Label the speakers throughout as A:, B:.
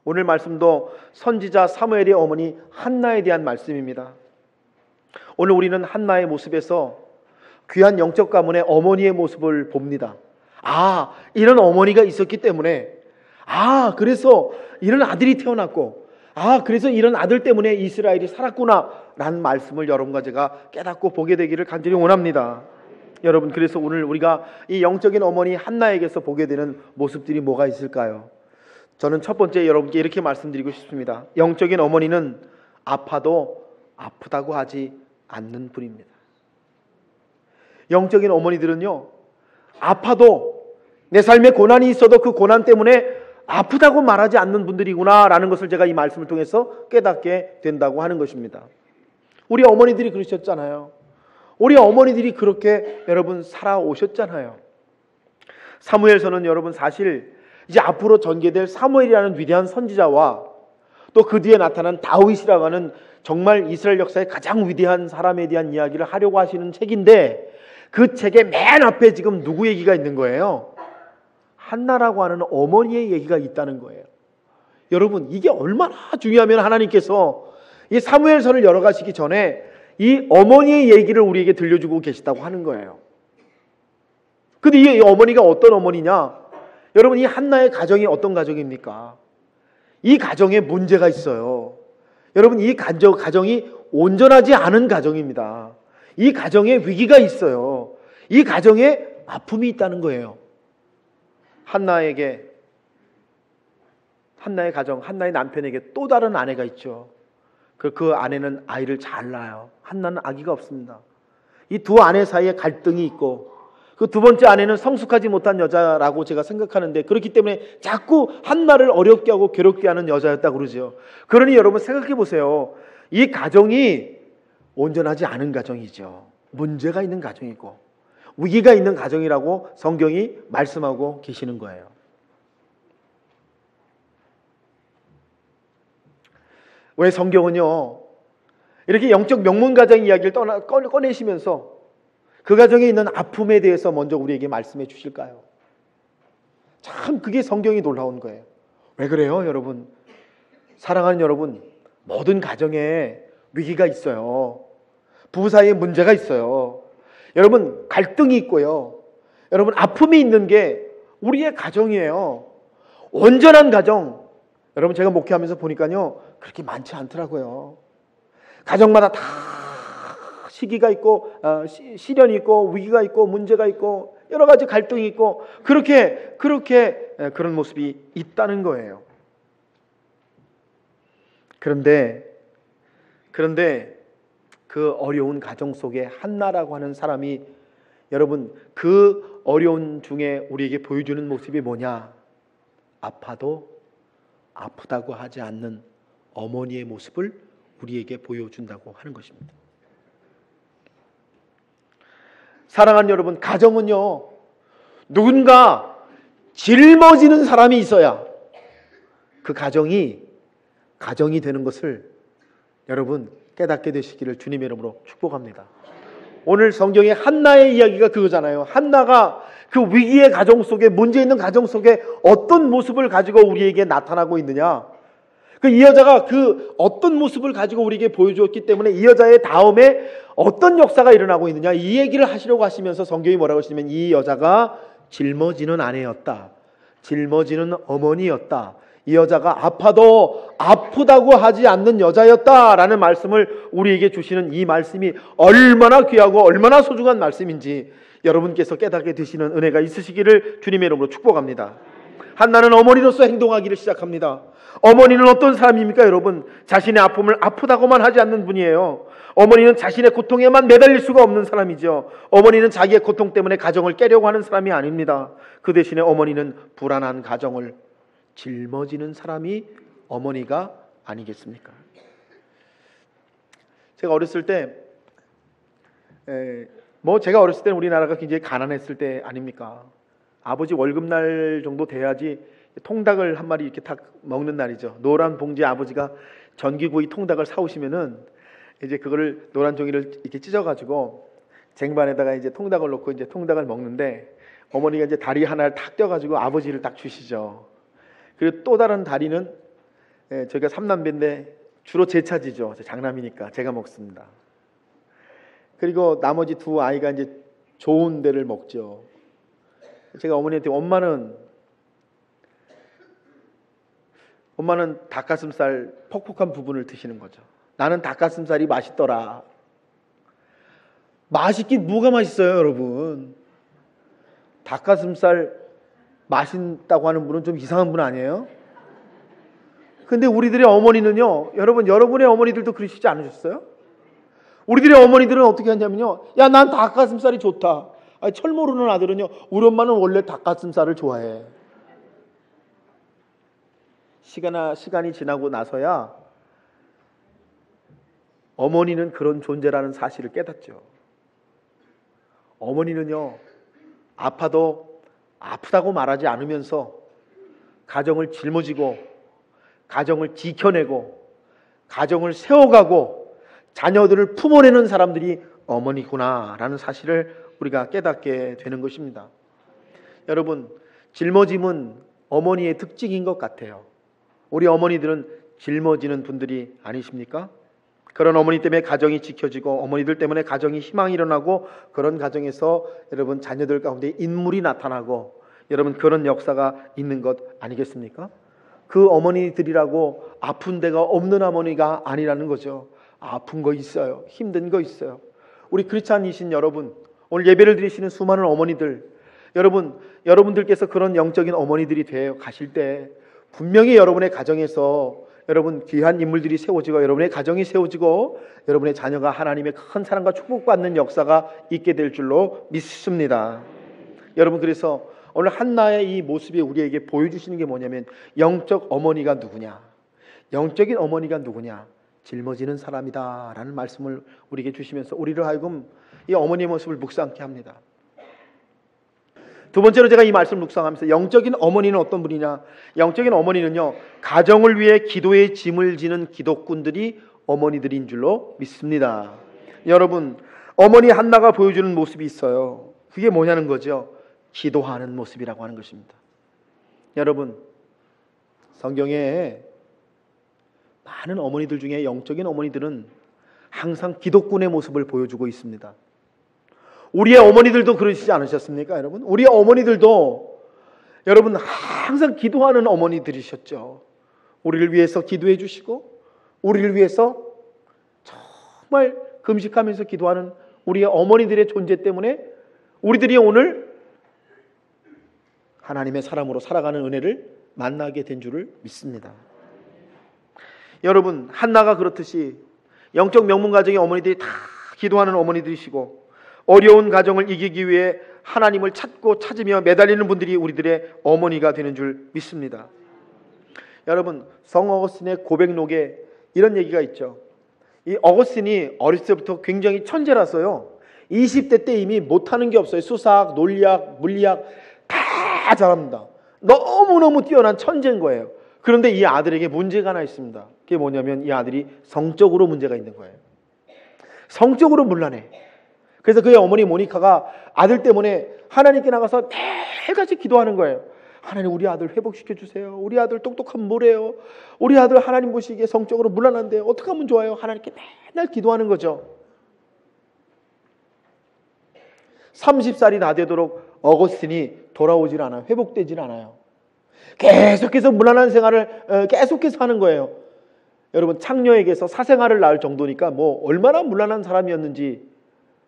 A: 오늘 말씀도 선지자 사무엘의 어머니 한나에 대한 말씀입니다. 오늘 우리는 한나의 모습에서 귀한 영적 가문의 어머니의 모습을 봅니다. 이런 어머니가 있었기 때문에, 그래서 이런 아들이 태어났고, 그래서 이런 아들 때문에 이스라엘이 살았구나 라는 말씀을 여러분과 제가 깨닫고 보게 되기를 간절히 원합니다. 여러분, 그래서 오늘 우리가 이 영적인 어머니 한나에게서 보게 되는 모습들이 뭐가 있을까요? 저는 첫 번째 여러분께 이렇게 말씀드리고 싶습니다. 영적인 어머니는 아파도 아프다고 하지 않는 분입니다. 영적인 어머니들은요, 아파도 내 삶에 고난이 있어도 그 고난 때문에 아프다고 말하지 않는 분들이구나 라는 것을 제가 이 말씀을 통해서 깨닫게 된다고 하는 것입니다. 우리 어머니들이 그러셨잖아요. 우리 어머니들이 그렇게 여러분 살아오셨잖아요. 사무엘서는 여러분 사실 이제 앞으로 전개될 사무엘이라는 위대한 선지자와 또 그 뒤에 나타난 다윗이라고 하는 정말 이스라엘 역사의 가장 위대한 사람에 대한 이야기를 하려고 하시는 책인데, 그 책의 맨 앞에 지금 누구 얘기가 있는 거예요? 한나라고 하는 어머니의 얘기가 있다는 거예요. 여러분, 이게 얼마나 중요하면 하나님께서 이 사무엘서를 열어가시기 전에 이 어머니의 얘기를 우리에게 들려주고 계시다고 하는 거예요. 근데 이 어머니가 어떤 어머니냐? 여러분, 이 한나의 가정이 어떤 가정입니까? 이 가정에 문제가 있어요. 여러분, 이 가정이 온전하지 않은 가정입니다. 이 가정에 위기가 있어요. 이 가정에 아픔이 있다는 거예요. 한나의 가정, 한나의 남편에게 또 다른 아내가 있죠. 그 아내는 아이를 잘 낳아요. 한나는 아기가 없습니다. 이 두 아내 사이에 갈등이 있고, 그 두 번째 아내는 성숙하지 못한 여자라고 제가 생각하는데, 그렇기 때문에 자꾸 한나를 어렵게 하고 괴롭게 하는 여자였다고 그러죠. 그러니 여러분 생각해 보세요. 이 가정이 온전하지 않은 가정이죠. 문제가 있는 가정이고 위기가 있는 가정이라고 성경이 말씀하고 계시는 거예요. 왜 성경은요, 이렇게 영적 명문 가정 이야기를 꺼내시면서 그 가정에 있는 아픔에 대해서 먼저 우리에게 말씀해 주실까요? 참 그게 성경이 놀라운 거예요. 왜 그래요, 여러분? 사랑하는 여러분, 모든 가정에 위기가 있어요. 부부 사이에 문제가 있어요. 여러분, 갈등이 있고요. 여러분, 아픔이 있는 게 우리의 가정이에요. 온전한 가정, 여러분 제가 목회하면서 보니까요, 그렇게 많지 않더라고요. 가정마다 다 시기가 있고 시련이 있고 위기가 있고 문제가 있고 여러 가지 갈등이 있고 그렇게 그런 모습이 있다는 거예요. 그런데 그 어려운 가정 속에 한나라고 하는 사람이, 여러분, 그 어려운 중에 우리에게 보여주는 모습이 뭐냐? 아파도 아프다고 하지 않는 어머니의 모습을 우리에게 보여준다고 하는 것입니다. 사랑하는 여러분, 가정은요, 누군가 짊어지는 사람이 있어야 그 가정이 되는 것을 여러분 깨닫게 되시기를 주님의 이름으로 축복합니다. 오늘 성경의 한나의 이야기가 그거잖아요. 한나가 그 위기의 가정 속에, 문제 있는 가정 속에 어떤 모습을 가지고 우리에게 나타나고 있느냐, 이 여자가 그 어떤 모습을 가지고 우리에게 보여주었기 때문에 이 여자의 다음에 어떤 역사가 일어나고 있느냐, 이 얘기를 하시려고 하시면서 성경이 뭐라고 하시냐면, 이 여자가 짊어지는 아내였다, 짊어지는 어머니였다, 이 여자가 아파도 아프다고 하지 않는 여자였다라는 말씀을 우리에게 주시는 이 말씀이 얼마나 귀하고 얼마나 소중한 말씀인지 여러분께서 깨닫게 되시는 은혜가 있으시기를 주님의 이름으로 축복합니다. 한나는 어머니로서 행동하기를 시작합니다. 어머니는 어떤 사람입니까, 여러분? 자신의 아픔을 아프다고만 하지 않는 분이에요. 어머니는 자신의 고통에만 매달릴 수가 없는 사람이죠. 어머니는 자기의 고통 때문에 가정을 깨려고 하는 사람이 아닙니다. 그 대신에 어머니는 불안한 가정을 짊어지는 사람이 어머니가 아니겠습니까? 제가 어렸을 때 제가 어렸을 때는 우리나라가 굉장히 가난했을 때 아닙니까? 아버지 월급날 정도 돼야지 통닭을 한 마리 이렇게 딱 먹는 날이죠. 노란 봉지에 아버지가 전기구이 통닭을 사오시면은 이제 그거를 노란 종이를 이렇게 찢어가지고 쟁반에다가 이제 통닭을 넣고 이제 통닭을 먹는데, 어머니가 이제 다리 하나를 탁 떼어가지고 아버지를 딱 주시죠. 그리고 또 다른 다리는 저희가 삼남매인데 주로 제 차지죠. 장남이니까 제가 먹습니다. 그리고 나머지 두 아이가 이제 좋은 데를 먹죠. 제가 어머니한테 엄마는 닭가슴살 퍽퍽한 부분을 드시는 거죠. 나는 닭가슴살이 맛있더라. 맛있긴 뭐가 맛있어요, 여러분? 닭가슴살 맛있다고 하는 분은 좀 이상한 분 아니에요? 근데 우리들의 어머니는요, 여러분의 어머니들도 그러시지 않으셨어요? 우리들의 어머니들은 어떻게 하냐면요, 야, 난 닭가슴살이 좋다. 철 모르는 아들은요, 우리 엄마는 원래 닭가슴살을 좋아해. 시간이 지나고 나서야 어머니는 그런 존재라는 사실을 깨닫죠. 어머니는요, 아파도 아프다고 말하지 않으면서 가정을 짊어지고 가정을 지켜내고 가정을 세워가고 자녀들을 품어내는 사람들이 어머니구나라는 사실을 우리가 깨닫게 되는 것입니다. 여러분, 짊어짐은 어머니의 특징인 것 같아요. 우리 어머니들은 짊어지는 분들이 아니십니까? 그런 어머니 때문에 가정이 지켜지고 어머니들 때문에 가정이 희망이 일어나고 그런 가정에서 여러분 자녀들 가운데 인물이 나타나고 여러분 그런 역사가 있는 것 아니겠습니까? 그 어머니들이라고 아픈 데가 없는 어머니가 아니라는 거죠. 아픈 거 있어요. 힘든 거 있어요. 우리 크리스찬이신 여러분, 오늘 예배를 드리시는 수많은 어머니들, 여러분들께서 그런 영적인 어머니들이 되어 가실 때 분명히 여러분의 가정에서 여러분 귀한 인물들이 세워지고 여러분의 가정이 세워지고 여러분의 자녀가 하나님의 큰 사랑과 축복받는 역사가 있게 될 줄로 믿습니다. 여러분, 그래서 오늘 한나의 이 모습이 우리에게 보여주시는 게 뭐냐면 영적 어머니가 누구냐, 영적인 어머니가 누구냐, 짊어지는 사람이다 라는 말씀을 우리에게 주시면서 우리를 하여금 이 어머니의 모습을 묵상케 합니다. 두 번째로 제가 이 말씀을 묵상하면서 영적인 어머니는 어떤 분이냐, 영적인 어머니는요, 가정을 위해 기도의 짐을 지는 기독군들이 어머니들인 줄로 믿습니다. 여러분, 어머니 한나가 보여주는 모습이 있어요. 그게 뭐냐는 거죠. 기도하는 모습이라고 하는 것입니다. 여러분, 성경에 많은 어머니들 중에 영적인 어머니들은 항상 기독군의 모습을 보여주고 있습니다. 우리의 어머니들도 그러시지 않으셨습니까, 여러분? 우리의 어머니들도 여러분 항상 기도하는 어머니들이셨죠. 우리를 위해서 기도해 주시고 우리를 위해서 정말 금식하면서 기도하는 우리의 어머니들의 존재 때문에 우리들이 오늘 하나님의 사람으로 살아가는 은혜를 만나게 된 줄을 믿습니다. 여러분, 한나가 그렇듯이 영적 명문 가정의 어머니들이 다 기도하는 어머니들이시고 어려운 가정을 이기기 위해 하나님을 찾으며 매달리는 분들이 우리들의 어머니가 되는 줄 믿습니다. 여러분, 성 어거스틴의 고백록에 이런 얘기가 있죠. 이 어거스틴이 어렸을 때부터 굉장히 천재라서요, 20대 때 이미 못하는 게 없어요. 수사학, 논리학, 물리학 다 잘합니다. 너무너무 뛰어난 천재인 거예요. 그런데 이 아들에게 문제가 하나 있습니다. 그게 뭐냐면 이 아들이 성적으로 문제가 있는 거예요. 성적으로 문란해. 그래서 그의 어머니 모니카가 아들 때문에 하나님께 나가서 매일같이 기도하는 거예요. 하나님, 우리 아들 회복시켜 주세요. 우리 아들 똑똑하면 뭐래요? 우리 아들 하나님 보시기에 성적으로 문란한데 어떻게 하면 좋아요? 하나님께 맨날 기도하는 거죠. 30살이 다 되도록 어거스틴이 돌아오질 않아요. 회복되질 않아요. 계속해서 문란한 생활을 계속해서 하는 거예요. 여러분, 창녀에게서 사생아를 낳을 정도니까 뭐 얼마나 문란한 사람이었는지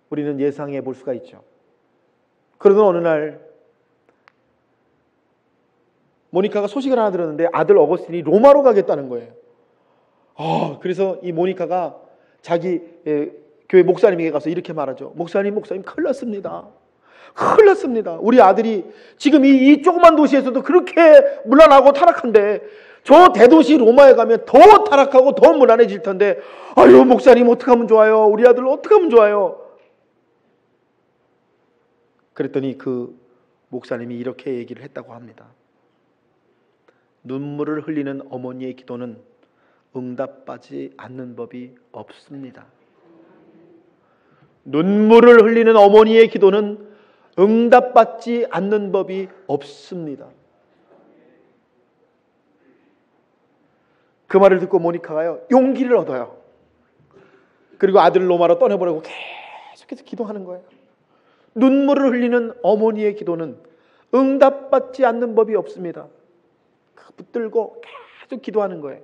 A: 우리는 예상해 볼 수가 있죠. 그러던 어느 날 모니카가 소식을 하나 들었는데 아들 어거스틴이 로마로 가겠다는 거예요. 그래서 이 모니카가 자기 교회 목사님에게 가서 이렇게 말하죠. 목사님 큰일 났습니다. 큰일 났습니다. 우리 아들이 지금 이 조그만 도시에서도 그렇게 문란하고 타락한데 저 대도시 로마에 가면 더 타락하고 더 문란해질 텐데, 아유, 목사님 어떻게 하면 좋아요? 우리 아들 어떻게 하면 좋아요? 그랬더니 그 목사님이 이렇게 얘기를 했다고 합니다. 눈물을 흘리는 어머니의 기도는 응답받지 않는 법이 없습니다. 눈물을 흘리는 어머니의 기도는 응답받지 않는 법이 없습니다. 그 말을 듣고 모니카가요, 용기를 얻어요. 그리고 아들을 로마로 떠내보내고 계속해서 기도하는 거예요. 눈물을 흘리는 어머니의 기도는 응답받지 않는 법이 없습니다. 붙들고 계속 기도하는 거예요.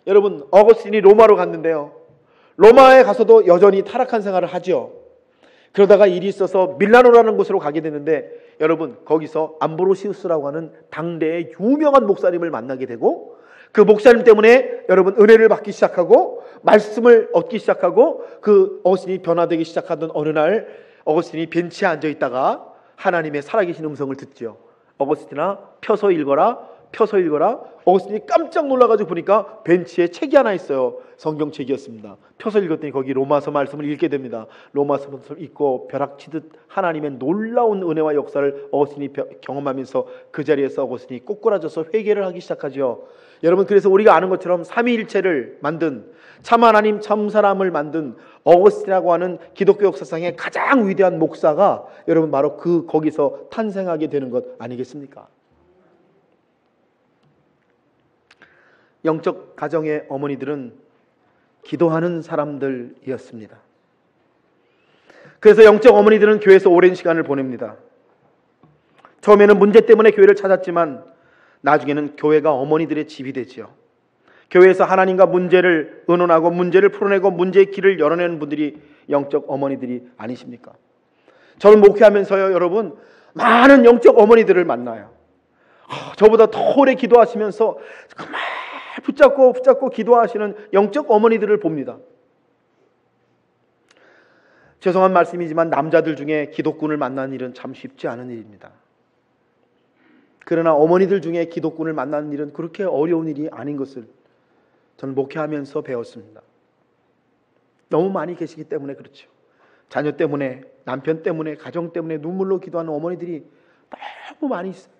A: 여러분, 어거스틴이 로마로 갔는데요, 로마에 가서도 여전히 타락한 생활을 하죠. 그러다가 일이 있어서 밀라노라는 곳으로 가게 되는데, 여러분, 거기서 암브로시우스라고 하는 당대의 유명한 목사님을 만나게 되고, 그 목사님 때문에 여러분 은혜를 받기 시작하고 말씀을 얻기 시작하고, 그 어거스틴이 변화되기 시작하던 어느 날 어거스틴이 벤치에 앉아 있다가 하나님의 살아계신 음성을 듣죠. 어거스틴아, 펴서 읽어라, 펴서 읽어라. 어거스틴이 깜짝 놀라가지고 보니까 벤치에 책이 하나 있어요. 성경책이었습니다. 펴서 읽었더니 거기 로마서 말씀을 읽게 됩니다. 로마서 말씀을 읽고 벼락치듯 하나님의 놀라운 은혜와 역사를 어거스틴이 경험하면서 그 자리에서 어거스틴이 꼬꾸라져서 회개를 하기 시작하죠. 여러분, 그래서 우리가 아는 것처럼 삼위일체를 만든, 참 하나님 참 사람을 만든 어거스틴이라고 하는 기독교 역사상의 가장 위대한 목사가 여러분 바로 거기서 탄생하게 되는 것 아니겠습니까? 영적 가정의 어머니들은 기도하는 사람들이었습니다. 그래서 영적 어머니들은 교회에서 오랜 시간을 보냅니다. 처음에는 문제 때문에 교회를 찾았지만 나중에는 교회가 어머니들의 집이 되지요. 교회에서 하나님과 문제를 의논하고 문제를 풀어내고 문제의 길을 열어내는 분들이 영적 어머니들이 아니십니까? 저는 목회하면서요, 여러분, 많은 영적 어머니들을 만나요. 저보다 더 오래 기도하시면서 정말 붙잡고 기도하시는 영적 어머니들을 봅니다. 죄송한 말씀이지만 남자들 중에 기독군을 만나는 일은 참 쉽지 않은 일입니다. 그러나 어머니들 중에 기독군을 만나는 일은 그렇게 어려운 일이 아닌 것을 저는 목회하면서 배웠습니다. 너무 많이 계시기 때문에 그렇죠. 자녀 때문에, 남편 때문에, 가정 때문에 눈물로 기도하는 어머니들이 너무 많이 있어요.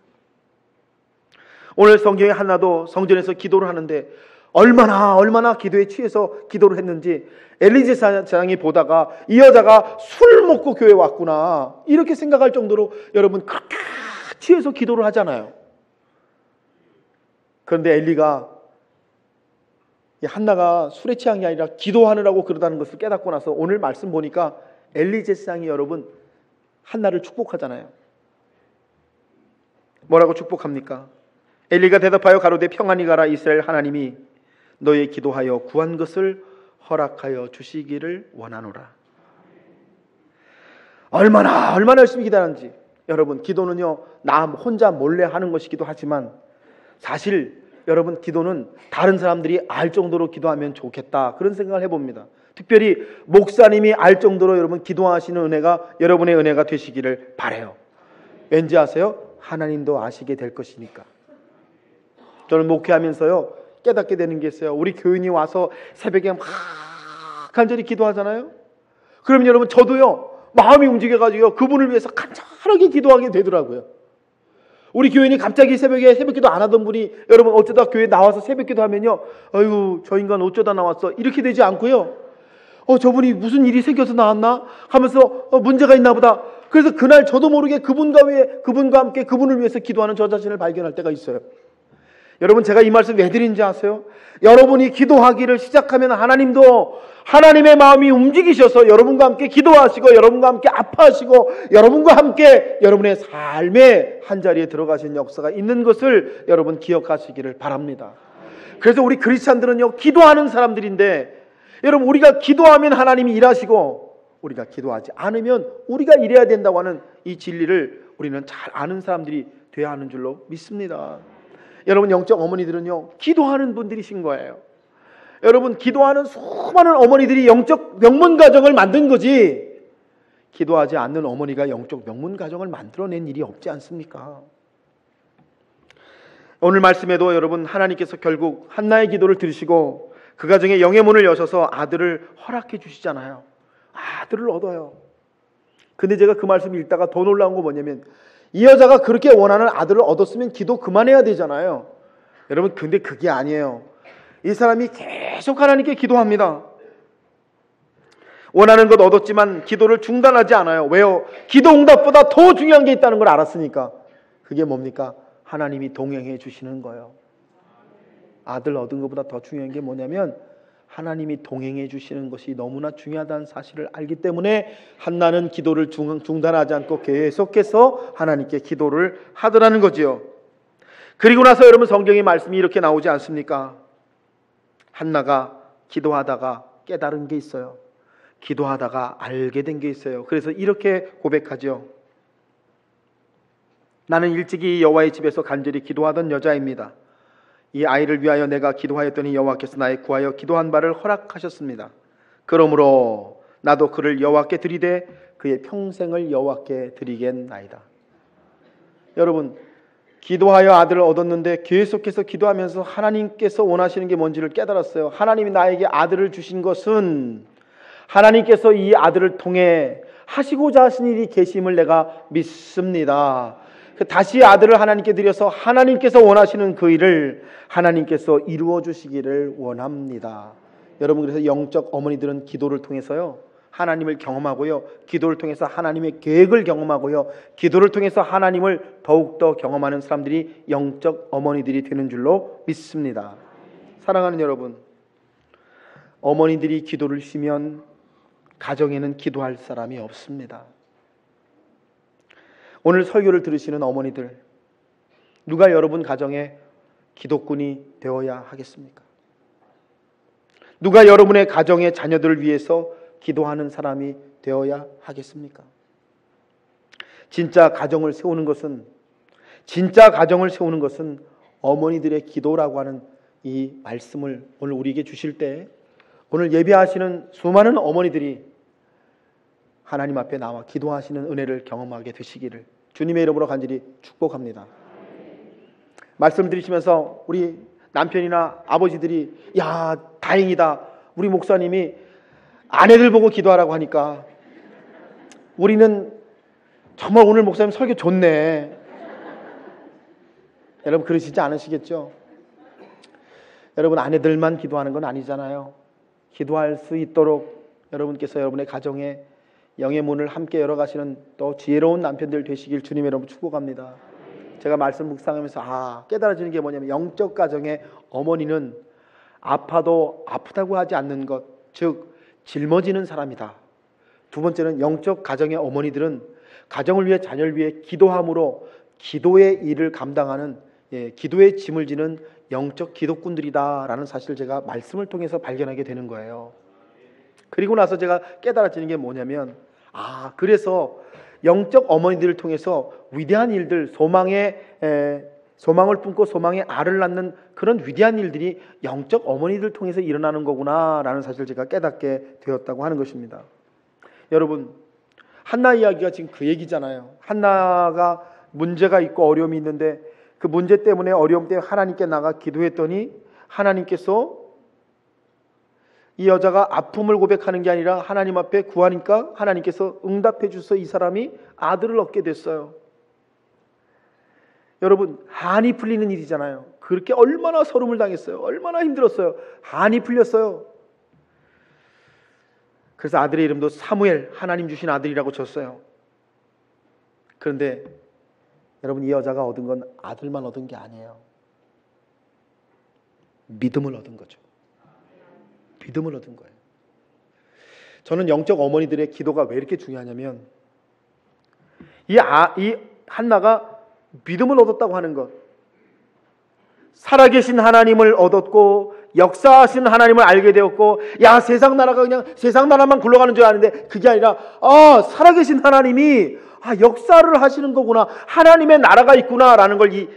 A: 오늘 성경에 한나도 성전에서 기도를 하는데 얼마나 기도에 취해서 기도를 했는지 엘리 제사장이 보다가 이 여자가 술 먹고 교회에 왔구나 이렇게 생각할 정도로 여러분 그렇게 취해서 기도를 하잖아요. 그런데 엘리가 한나가 술에 취한 게 아니라 기도하느라고 그러다는 것을 깨닫고 나서 오늘 말씀 보니까 엘리 제사장이 여러분 한나를 축복하잖아요. 뭐라고 축복합니까? 엘리가 대답하여 가로되 평안히 가라. 이스라엘 하나님이 너의 기도하여 구한 것을 허락하여 주시기를 원하노라. 얼마나 열심히 기도하는지. 여러분, 기도는요 나 혼자 몰래 하는 것이기도 하지만 사실 여러분 기도는 다른 사람들이 알 정도로 기도하면 좋겠다 그런 생각을 해봅니다. 특별히 목사님이 알 정도로 여러분 기도하시는 은혜가 여러분의 은혜가 되시기를 바라요. 왠지 아세요? 하나님도 아시게 될 것이니까. 저는 목회하면서요 깨닫게 되는 게 있어요. 우리 교인이 와서 새벽에 막 간절히 기도하잖아요. 그럼 여러분 저도요 마음이 움직여가지고 그분을 위해서 간절하게 기도하게 되더라고요. 우리 교인이 갑자기 새벽에 새벽기도 안 하던 분이 여러분 어쩌다 교회에 나와서 새벽기도 하면요, 아유 저 인간 어쩌다 나왔어 이렇게 되지 않고요, 저분이 무슨 일이 생겨서 나왔나 하면서 문제가 있나 보다. 그래서 그날 저도 모르게 그분과 함께 그분을 위해서 기도하는 저 자신을 발견할 때가 있어요. 여러분 제가 이 말씀 왜 드린지 아세요? 여러분이 기도하기를 시작하면 하나님도 하나님의 마음이 움직이셔서 여러분과 함께 기도하시고 여러분과 함께 아파하시고 여러분과 함께 여러분의 삶의 한자리에 들어가신 역사가 있는 것을 여러분 기억하시기를 바랍니다. 그래서 우리 크리스찬들은요 기도하는 사람들인데 여러분 우리가 기도하면 하나님이 일하시고 우리가 기도하지 않으면 우리가 일해야 된다고 하는 이 진리를 우리는 잘 아는 사람들이 되어야 하는 줄로 믿습니다. 여러분 영적 어머니들은요 기도하는 분들이신 거예요. 여러분 기도하는 수많은 어머니들이 영적 명문 가정을 만든 거지 기도하지 않는 어머니가 영적 명문 가정을 만들어낸 일이 없지 않습니까? 오늘 말씀에도 여러분 하나님께서 결국 한나의 기도를 들으시고 그 가정에 영의 문을 여셔서 아들을 허락해 주시잖아요. 아들을 얻어요. 근데 제가 그 말씀 읽다가 더 놀라운 거 뭐냐면 이 여자가 그렇게 원하는 아들을 얻었으면 기도 그만해야 되잖아요. 여러분 근데 그게 아니에요. 이 사람이 계속 하나님께 기도합니다. 원하는 것 얻었지만 기도를 중단하지 않아요. 왜요? 기도 응답보다 더 중요한 게 있다는 걸 알았으니까. 그게 뭡니까? 하나님이 동행해 주시는 거예요. 아들 얻은 것보다 더 중요한 게 뭐냐면 하나님이 동행해 주시는 것이 너무나 중요하다는 사실을 알기 때문에 한나는 기도를 중단하지 않고 계속해서 하나님께 기도를 하더라는 거지요. 그리고 나서 여러분 성경의 말씀이 이렇게 나오지 않습니까? 한나가 기도하다가 깨달은 게 있어요. 기도하다가 알게 된 게 있어요. 그래서 이렇게 고백하죠. 나는 일찍이 여호와의 집에서 간절히 기도하던 여자입니다. 이 아이를 위하여 내가 기도하였더니 여호와께서 나의 구하여 기도한 바를 허락하셨습니다. 그러므로 나도 그를 여호와께 드리되 그의 평생을 여호와께 드리겠나이다. 여러분, 기도하여 아들을 얻었는데 계속해서 기도하면서 하나님께서 원하시는 게 뭔지를 깨달았어요. 하나님이 나에게 아들을 주신 것은 하나님께서 이 아들을 통해 하시고자 하신 일이 계심을 내가 믿습니다. 다시 아들을 하나님께 드려서 하나님께서 원하시는 그 일을 하나님께서 이루어 주시기를 원합니다. 여러분, 그래서 영적 어머니들은 기도를 통해서요 하나님을 경험하고요, 기도를 통해서 하나님의 계획을 경험하고요, 기도를 통해서 하나님을 더욱더 경험하는 사람들이 영적 어머니들이 되는 줄로 믿습니다. 사랑하는 여러분, 어머니들이 기도를 쉬면 가정에는 기도할 사람이 없습니다. 오늘 설교를 들으시는 어머니들, 누가 여러분 가정에 기도꾼이 되어야 하겠습니까? 누가 여러분의 가정의 자녀들을 위해서 기도하는 사람이 되어야 하겠습니까? 진짜 가정을 세우는 것은 어머니들의 기도라고 하는 이 말씀을 오늘 우리에게 주실 때, 오늘 예배하시는 수많은 어머니들이 하나님 앞에 나와 기도하시는 은혜를 경험하게 되시기를 주님의 이름으로 간절히 축복합니다. 말씀 들으시면서 우리 남편이나 아버지들이 야, 다행이다, 우리 목사님이 아내들 보고 기도하라고 하니까 우리는 정말 오늘 목사님 설교 좋네. 여러분, 그러시지 않으시겠죠? 여러분, 아내들만 기도하는 건 아니잖아요. 기도할 수 있도록 여러분께서 여러분의 가정에 영의 문을 함께 열어가시는 또 지혜로운 남편들 되시길 주님의 이름으로 축복합니다. 제가 말씀 묵상하면서 깨달아지는 게 뭐냐면, 영적 가정의 어머니는 아파도 아프다고 하지 않는 것, 즉 짊어지는 사람이다. 두 번째는 영적 가정의 어머니들은 가정을 위해, 자녀를 위해 기도함으로 기도의 일을 감당하는, 기도의 짐을 지는 영적 기도꾼들이다라는 사실을 제가 말씀을 통해서 발견하게 되는 거예요. 그리고 나서 제가 깨달아지는 게 뭐냐면, 그래서 영적 어머니들을 통해서 위대한 일들, 소망을 품고 소망의 알을 낳는 그런 위대한 일들이 영적 어머니들 통해서 일어나는 거구나라는 사실을 제가 깨닫게 되었다고 하는 것입니다. 여러분, 한나 이야기가 지금 그 얘기잖아요. 한나가 문제가 있고 어려움이 있는데 그 문제 때문에, 어려움 때문에 하나님께 나가 기도했더니 하나님께서 이 여자가 아픔을 고백하는 게 아니라 하나님 앞에 구하니까 하나님께서 응답해 주셔서 이 사람이 아들을 얻게 됐어요. 여러분, 한이 풀리는 일이잖아요. 그렇게 얼마나 서름을 당했어요. 얼마나 힘들었어요. 한이 풀렸어요. 그래서 아들의 이름도 사무엘, 하나님 주신 아들이라고 줬어요. 그런데 여러분, 이 여자가 얻은 건 아들만 얻은 게 아니에요. 믿음을 얻은 거죠. 믿음을 얻은 거예요. 저는 영적 어머니들의 기도가 왜 이렇게 중요하냐면, 이 한나가 믿음을 얻었다고 하는 것, 살아계신 하나님을 얻었고 역사하신 하나님을 알게 되었고, 세상 나라가 그냥 세상 나라만 굴러가는 줄 아는데 그게 아니라 살아계신 하나님이 역사를 하시는 거구나, 하나님의 나라가 있구나라는 걸 이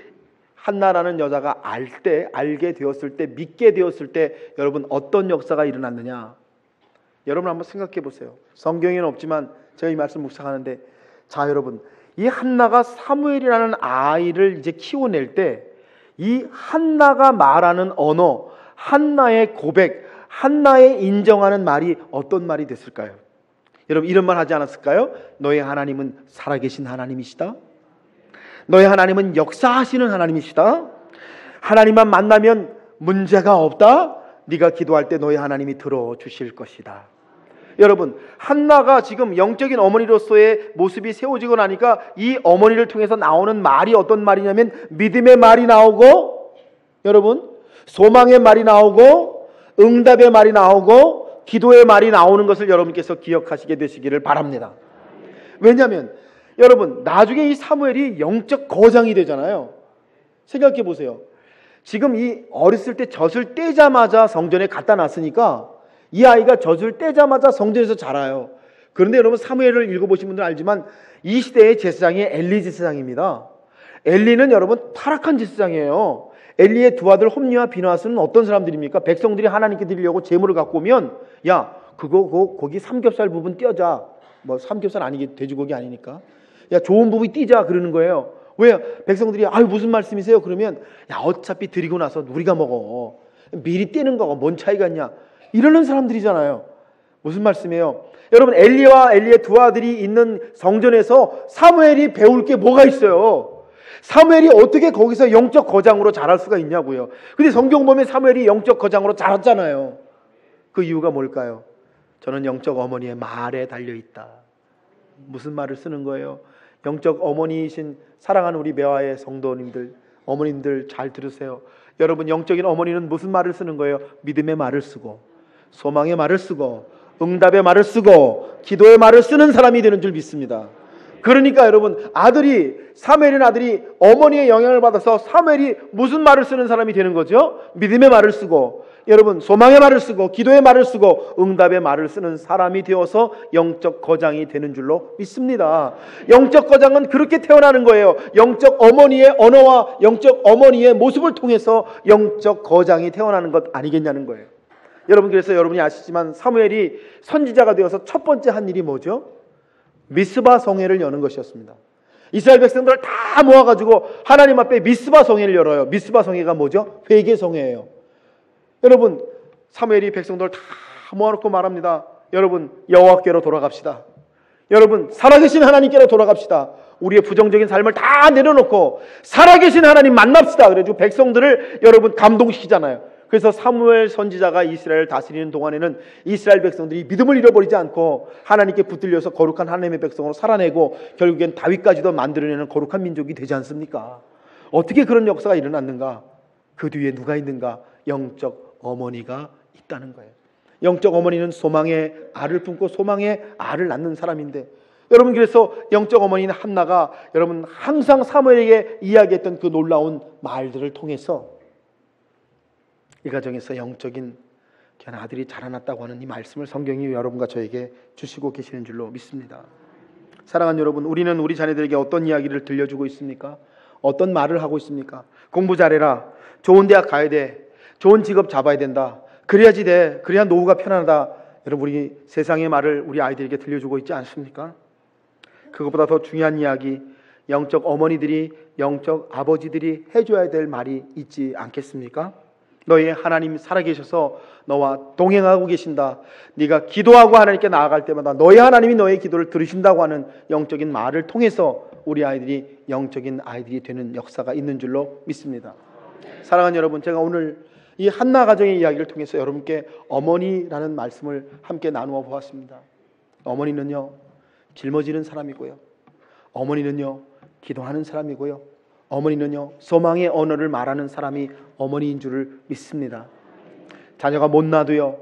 A: 한나라는 여자가 알게 되었을 때, 믿게 되었을 때, 여러분 어떤 역사가 일어났느냐? 여러분 한번 생각해 보세요. 성경에는 없지만 제가 이 말씀 묵상하는데, 자 여러분, 이 한나가 사무엘이라는 아이를 이제 키워낼 때 이 한나가 말하는 언어, 한나의 고백, 한나의 인정하는 말이 어떤 말이 됐을까요? 여러분, 이런 말 하지 않았을까요? 너의 하나님은 살아계신 하나님이시다. 너의 하나님은 역사하시는 하나님이시다. 하나님만 만나면 문제가 없다. 네가 기도할 때 너의 하나님이 들어주실 것이다. 여러분, 한나가 지금 영적인 어머니로서의 모습이 세워지고 나니까 이 어머니를 통해서 나오는 말이 어떤 말이냐면 믿음의 말이 나오고, 여러분 소망의 말이 나오고 응답의 말이 나오고 기도의 말이 나오는 것을 여러분께서 기억하시게 되시기를 바랍니다. 왜냐하면 여러분 나중에 이 사무엘이 영적 거장이 되잖아요. 생각해 보세요. 지금 이 어렸을 때 젖을 떼자마자 성전에 갖다 놨으니까 이 아이가 젖을 떼자마자 성전에서 자라요. 그런데 여러분 사무엘을 읽어보신 분들은 알지만 이 시대의 제사장이 엘리 제사장입니다. 엘리는 여러분 타락한 제사장이에요. 엘리의 두 아들 홈리와 비느하스는 어떤 사람들입니까? 백성들이 하나님께 드리려고 제물을 갖고 오면 야 거기 삼겹살 부분 떼자. 뭐 삼겹살 아니게 돼지고기 아니니까 야 좋은 부분 띄자 그러는 거예요. 왜? 백성들이 아유 무슨 말씀이세요? 그러면 야 어차피 드리고 나서 우리가 먹어. 미리 떼는 거가 뭔 차이가 있냐. 이러는 사람들이잖아요. 무슨 말씀이에요? 여러분 엘리와 엘리의 두 아들이 있는 성전에서 사무엘이 배울 게 뭐가 있어요? 사무엘이 어떻게 거기서 영적 거장으로 자랄 수가 있냐고요. 근데 성경 보면 사무엘이 영적 거장으로 자랐잖아요. 그 이유가 뭘까요? 저는 영적 어머니의 말에 달려있다. 무슨 말을 쓰는 거예요? 영적 어머니이신 사랑하는 우리 매화의 성도님들, 어머님들 잘 들으세요. 여러분 영적인 어머니는 무슨 말을 쓰는 거예요? 믿음의 말을 쓰고 소망의 말을 쓰고 응답의 말을 쓰고 기도의 말을 쓰는 사람이 되는 줄 믿습니다. 그러니까 여러분 사무엘이라는 아들이 어머니의 영향을 받아서 사무엘이 무슨 말을 쓰는 사람이 되는 거죠? 믿음의 말을 쓰고 여러분 소망의 말을 쓰고 기도의 말을 쓰고 응답의 말을 쓰는 사람이 되어서 영적 거장이 되는 줄로 믿습니다. 영적 거장은 그렇게 태어나는 거예요. 영적 어머니의 언어와 영적 어머니의 모습을 통해서 영적 거장이 태어나는 것 아니겠냐는 거예요. 여러분 그래서 여러분이 아시지만 사무엘이 선지자가 되어서 첫 번째 한 일이 뭐죠? 미스바 성회를 여는 것이었습니다. 이스라엘 백성들을 다 모아가지고 하나님 앞에 미스바 성회를 열어요. 미스바 성회가 뭐죠? 회개 성회예요. 여러분 사무엘이 백성들을 다 모아놓고 말합니다. 여러분 여호와께로 돌아갑시다. 여러분 살아계신 하나님께로 돌아갑시다. 우리의 부정적인 삶을 다 내려놓고 살아계신 하나님 만납시다. 그래가지고 백성들을 여러분 감동시키잖아요. 그래서 사무엘 선지자가 이스라엘을 다스리는 동안에는 이스라엘 백성들이 믿음을 잃어버리지 않고 하나님께 붙들려서 거룩한 하나님의 백성으로 살아내고 결국엔 다윗까지도 만들어내는 거룩한 민족이 되지 않습니까? 어떻게 그런 역사가 일어났는가? 그 뒤에 누가 있는가? 영적 어머니가 있다는 거예요. 영적 어머니는 소망의 알을 품고 소망의 알을 낳는 사람인데 여러분 그래서 영적 어머니는 한나가 여러분 항상 사무엘에게 이야기했던 그 놀라운 말들을 통해서 이 가정에서 영적인 귀한 아들이 자라났다고 하는 이 말씀을 성경이 여러분과 저에게 주시고 계시는 줄로 믿습니다. 사랑하는 여러분, 우리는 우리 자녀들에게 어떤 이야기를 들려주고 있습니까? 어떤 말을 하고 있습니까? 공부 잘해라. 좋은 대학 가야 돼. 좋은 직업 잡아야 된다. 그래야지 돼. 그래야 노후가 편안하다. 여러분 우리 세상의 말을 우리 아이들에게 들려주고 있지 않습니까? 그것보다 더 중요한 이야기, 영적 어머니들이 영적 아버지들이 해줘야 될 말이 있지 않겠습니까? 너의 하나님 살아계셔서 너와 동행하고 계신다. 네가 기도하고 하나님께 나아갈 때마다 너의 하나님이 너의 기도를 들으신다고 하는 영적인 말을 통해서 우리 아이들이 영적인 아이들이 되는 역사가 있는 줄로 믿습니다. 사랑하는 여러분, 제가 오늘 이 한나 가정의 이야기를 통해서 여러분께 어머니라는 말씀을 함께 나누어 보았습니다. 어머니는요 짊어지는 사람이고요, 어머니는요 기도하는 사람이고요, 어머니는요 소망의 언어를 말하는 사람이 어머니인 줄을 믿습니다. 자녀가 못 놔도요,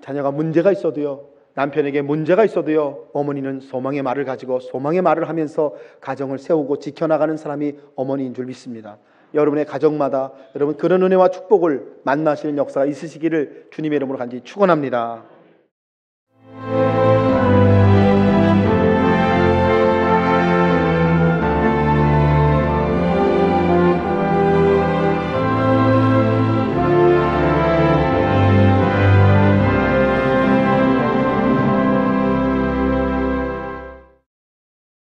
A: 자녀가 문제가 있어도요, 남편에게 문제가 있어도요, 어머니는 소망의 말을 가지고 소망의 말을 하면서 가정을 세우고 지켜나가는 사람이 어머니인 줄 믿습니다. 여러분의 가정마다 여러분 그런 은혜와 축복을 만나시는 역사가 있으시기를 주님의 이름으로 간절히 축원합니다.